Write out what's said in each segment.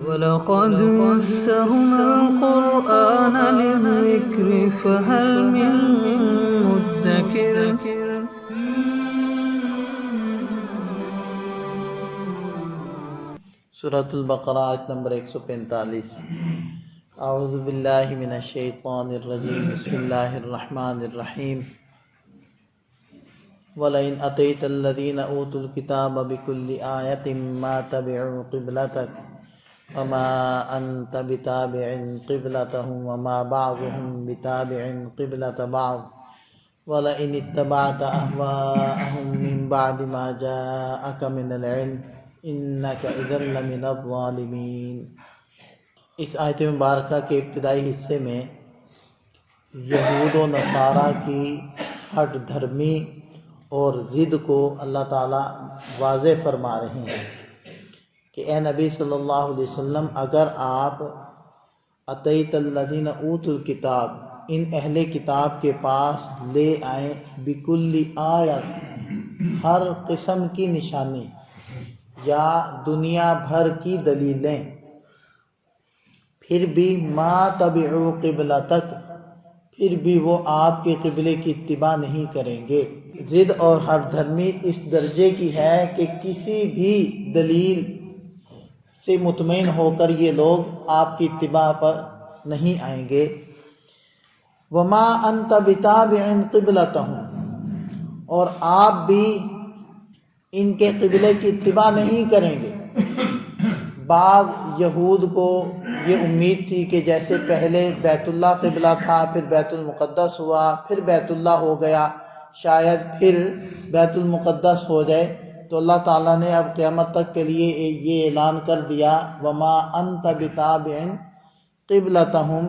وَلَقَدْ يَسَّرْنَا الْقُرْآنَ لِلذِّكْرِ فَهَلْ مِن مُّدَّكِرٍ سورۃ البقرہ آیت نمبر 145۔ اعوذ باللہ من الشیطان الرجیم، بسم اللہ الرحمن الرحیم۔ وَلَئِنْ أَتَيْتَ الَّذِينَ أُوتُوا الْكِتَابَ بِكُلِّ آيَةٍ مَا تَبِعُوا قِبْلَتَكَ وَمَا أَنْتَ بِتَابِعٍ قِبْلَتَهُمْ وَمَا بَعْضُهُمْ بِتَابِعٍ قِبْلَةَ بَعْضٍ وَلَئِنِ اتَّبَعْتَ أَهْوَاءَهُمْ مِنْ بَعْدِ مَا جَاءَكَ مِنَ الْعِلْمِ إِنَّكَ إِذًا لَمِنَ الظَّالِمِينَ۔ اس آیت مبارکہ کے ابتدائی حصے میں یہود و نصارہ کی ہٹ دھرمی اور ضد کو اللہ تعالیٰ واضح فرما رہے ہیں کہ اے نبی صلی اللہ علیہ وسلم، اگر آپ اتیت الذین اوتوا الکتاب، ان اہل کتاب کے پاس لے آئیں بکل آیت، ہر قسم کی نشانی یا دنیا بھر کی دلیلیں، پھر بھی ما تبعوا قبلتک، پھر بھی وہ آپ کے قبلے کی اتباع نہیں کریں گے۔ ضد اور ہر دھرمی اس درجے کی ہے کہ کسی بھی دلیل سے مطمئن ہو کر یہ لوگ آپ کی اتباع پر نہیں آئیں گے۔ وما انت بتابع قبلتہم، اور آپ بھی ان کے قبلے کی اتباع نہیں کریں گے۔ بعض یہود کو یہ امید تھی کہ جیسے پہلے بیت اللہ قبلہ تھا، پھر بیت المقدس ہوا، پھر بیت اللہ ہو گیا، شاید پھر بیت المقدس ہو جائے، تو اللہ تعالیٰ نے اب قیامت تک کے لیے یہ اعلان کر دیا وما انت بتابع قبلتہم،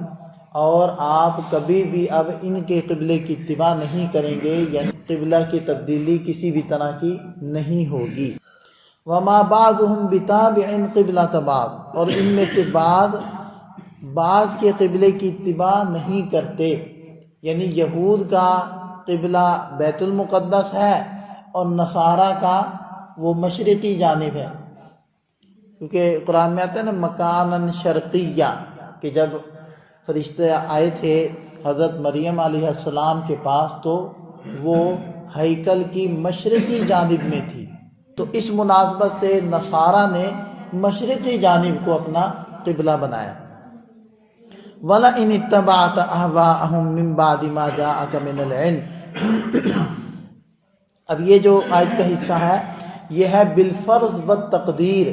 اور آپ کبھی بھی اب ان کے قبلے کی اتباع نہیں کریں گے، یعنی قبلہ کی تبدیلی کسی بھی طرح کی نہیں ہوگی۔ وما بعضهم بتابع قبلۃ بعض، اور ان میں سے بعض کے قبلے کی اتباع نہیں کرتے، یعنی یہود کا قبلہ بیت المقدس ہے اور نصارہ کا وہ مشرقی جانب ہے، کیونکہ قرآن میں آتا ہے نا مکاناً شرقیہ، کہ جب فرشتے آئے تھے حضرت مریم علیہ السلام کے پاس تو وہ ہیکل کی مشرقی جانب میں تھی، تو اس مناسبت سے نصارہ نے مشرقی جانب کو اپنا قبلہ بنایا۔ وَلَئِنِ اتَّبَعْتَ أَهْوَاءَهُمْ مِنْ بَعْدِ مَا جَاءَكَ مِنَ الْعِلْمِ۔ اب یہ جو آیت کا حصہ ہے یہ ہے بالفرض والتقدیر۔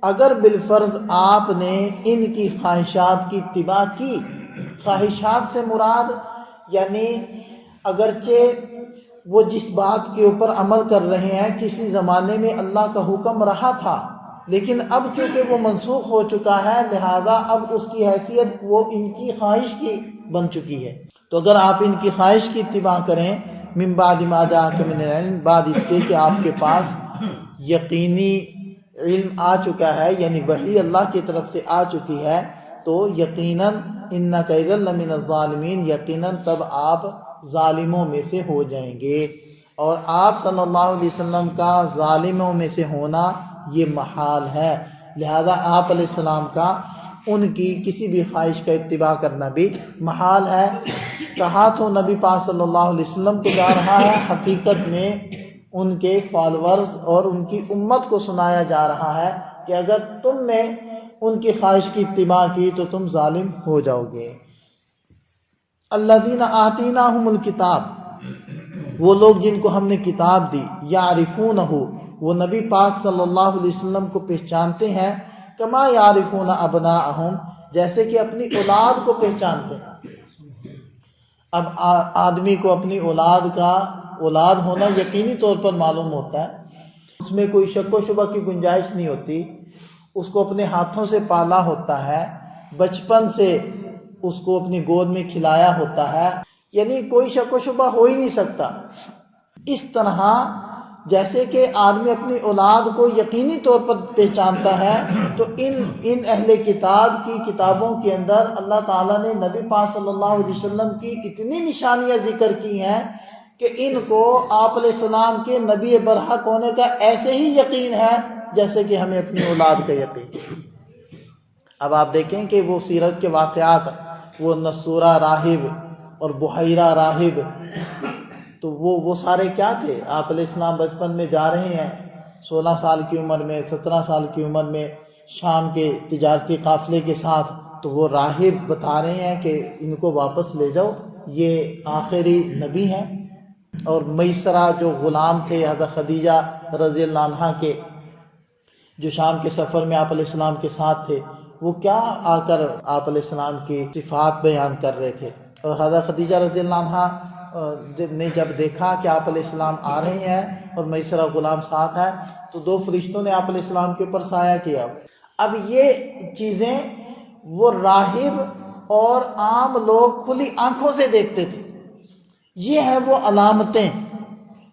اگر بالفرض آپ نے ان کی خواہشات کی اتباع کی، خواہشات سے مراد یعنی اگرچہ وہ جس بات کے اوپر عمل کر رہے ہیں کسی زمانے میں اللہ کا حکم رہا تھا، لیکن اب چونکہ وہ منسوخ ہو چکا ہے، لہذا اب اس کی حیثیت وہ ان کی خواہش کی بن چکی ہے۔ تو اگر آپ ان کی خواہش کی اتباع کریں من بعد ما جاءک من العلم، بعد اس کے کہ آپ کے پاس یقینی علم آ چکا ہے، یعنی وحی اللہ کی طرف سے آ چکی ہے، تو یقیناً انک اذا لمن الظالمین، یقیناً تب آپ ظالموں میں سے ہو جائیں گے، اور آپ صلی اللہ علیہ وسلم کا ظالموں میں سے ہونا یہ محال ہے، لہذا آپ علیہ السلام کا ان کی کسی بھی خواہش کا اتباع کرنا بھی محال ہے۔ کہا تو نبی پاک صلی اللہ علیہ وسلم کو جا رہا ہے، حقیقت میں ان کے فالورز اور ان کی امت کو سنایا جا رہا ہے کہ اگر تم نے ان کی خواہش کی اتباع کی تو تم ظالم ہو جاؤ گے۔ الذین آتیناہم الکتاب، وہ لوگ جن کو ہم نے کتاب دی، یعرفونہ، وہ نبی پاک صلی اللہ علیہ وسلم کو پہچانتے ہیں، کما یعرفون ابناءہم، جیسے کہ اپنی اولاد کو پہچانتے ہیں۔ اب آدمی کو اپنی اولاد ہونا یقینی طور پر معلوم ہوتا ہے، اس میں کوئی شک و شبہ کی گنجائش نہیں ہوتی، اس کو اپنے ہاتھوں سے پالا ہوتا ہے، بچپن سے اس کو اپنی گود میں کھلایا ہوتا ہے، یعنی کوئی شک و شبہ ہو ہی نہیں سکتا۔ اس طرح جیسے کہ آدمی اپنی اولاد کو یقینی طور پر پہچانتا ہے، تو ان اہل کتاب کی کتابوں کے اندر اللہ تعالیٰ نے نبی پاک صلی اللہ علیہ وسلم کی اتنی نشانیاں ذکر کی ہیں کہ ان کو آپ علیہ السلام کے نبی برحق ہونے کا ایسے ہی یقین ہے جیسے کہ ہمیں اپنی اولاد کا یقین ہے۔ اب آپ دیکھیں کہ وہ سیرت کے واقعات، وہ نصورہ راہب اور بحیرہ راہب، تو وہ سارے کیا تھے؟ آپ علیہ السلام بچپن میں جا رہے ہیں 16 سال کی عمر میں، 17 سال کی عمر میں شام کے تجارتی قافلے کے ساتھ، تو وہ راہب بتا رہے ہیں کہ ان کو واپس لے جاؤ، یہ آخری نبی ہیں۔ اور میسرہ جو غلام تھے حضرت خدیجہ رضی اللہ عنہ کے، جو شام کے سفر میں آپ علیہ السلام کے ساتھ تھے، وہ کیا آ کر آپ علیہ السلام کی صفات بیان کر رہے تھے۔ اور حضرت خدیجہ رضی اللہ عنہ نے جب دیکھا کہ آپ علیہ السلام آ رہے ہیں اور میسرہ غلام ساتھ ہے، تو 2 فرشتوں نے آپ علیہ السلام کے اوپر سایہ کیا۔ اب یہ چیزیں وہ راہب اور عام لوگ کھلی آنکھوں سے دیکھتے تھے۔ یہ ہیں وہ علامتیں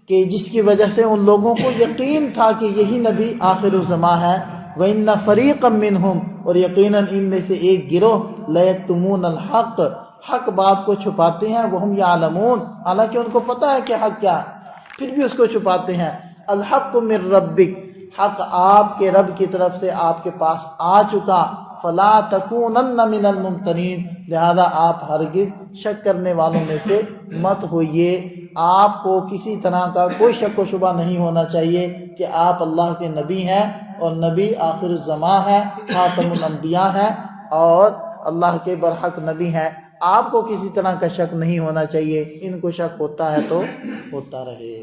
کہ جس کی وجہ سے ان لوگوں کو یقین تھا کہ یہی نبی آخر الزماں ہے۔ وَإِنَّ فَرِيقًا مِّنْهُمْ، اور یقیناً ان میں سے ایک گروہ لَيَكْتُمُونَ الْحَقَّ، حق بات کو چھپاتے ہیں، وَهُمْ يَعْلَمُونَ، حالانکہ ان کو پتہ ہے کہ حق کیا ہے، پھر بھی اس کو چھپاتے ہیں۔ الحق من ربک، حق آپ کے رب کی طرف سے آپ کے پاس آ چکا۔ فلا تکونن من الممترین، لہذا آپ ہرگز شک کرنے والوں میں سے مت ہوئیے۔ آپ کو کسی طرح کا کوئی شک و شبہ نہیں ہونا چاہیے کہ آپ اللہ کے نبی ہیں، اور نبی آخر الزماں ہے، خاتم الانبیاء ہیں، اور اللہ کے برحق نبی ہیں۔ آپ کو کسی طرح کا شک نہیں ہونا چاہیے، ان کو شک ہوتا ہے تو ہوتا رہے۔